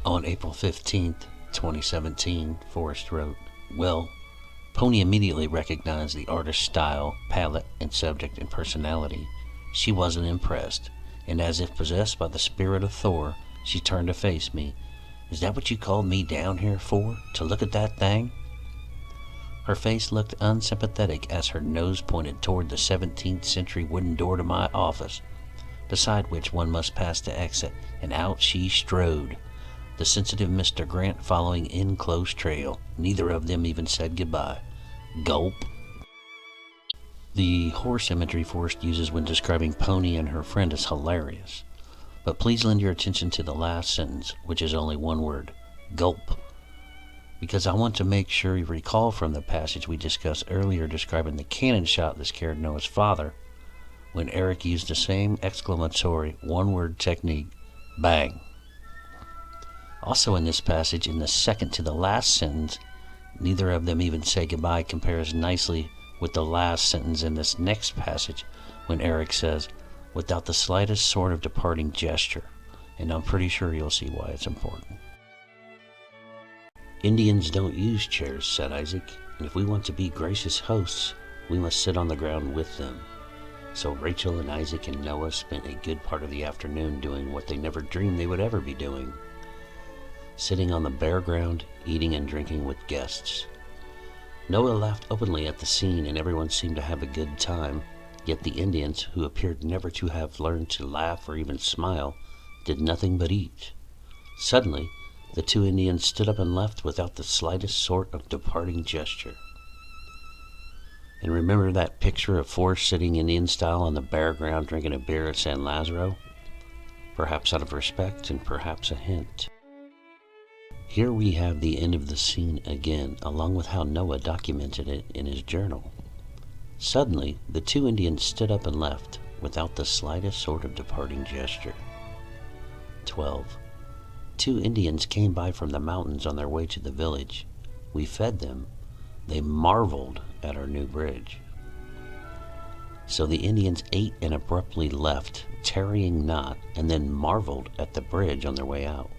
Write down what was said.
On April 15th, 2017, Forrest wrote, "Well, Pony immediately recognized the artist's style, palette, and subject and personality. She wasn't impressed, and as if possessed by the spirit of Thor, she turned to face me. 'Is that what you called me down here for? To look at that thing?' Her face looked unsympathetic as her nose pointed toward the 17th century wooden door to my office, beside which one must pass to exit, and out she strode, the sensitive Mr. Grant following in close trail. Neither of them even said goodbye. Gulp." The horse imagery Forrest uses when describing Pony and her friend is hilarious. But please lend your attention to the last sentence, which is only one word: gulp. Because I want to make sure you recall from the passage we discussed earlier describing the cannon shot that scared Noah's father, when Eric used the same exclamatory one-word technique, bang. Also in this passage, in the second to the last sentence, neither of them even say goodbye, compares nicely with the last sentence in this next passage when Eric says, "without the slightest sort of departing gesture," and I'm pretty sure you'll see why it's important. "Indians don't use chairs," said Isaac, "and if we want to be gracious hosts, we must sit on the ground with them." So Rachel and Isaac and Noah spent a good part of the afternoon doing what they never dreamed they would ever be doing: sitting on the bare ground, eating and drinking with guests. Noah laughed openly at the scene, and everyone seemed to have a good time, yet the Indians, who appeared never to have learned to laugh or even smile, did nothing but eat. Suddenly, the two Indians stood up and left without the slightest sort of departing gesture. And remember that picture of Forrest sitting Indian style on the bare ground drinking a beer at San Lazaro? Perhaps out of respect and perhaps a hint. Here we have the end of the scene again, along with how Noah documented it in his journal. Suddenly, the two Indians stood up and left without the slightest sort of departing gesture. 12. Two Indians came by from the mountains on their way to the village. We fed them. They marveled at our new bridge. So the Indians ate and abruptly left, tarrying not, and then marveled at the bridge on their way out.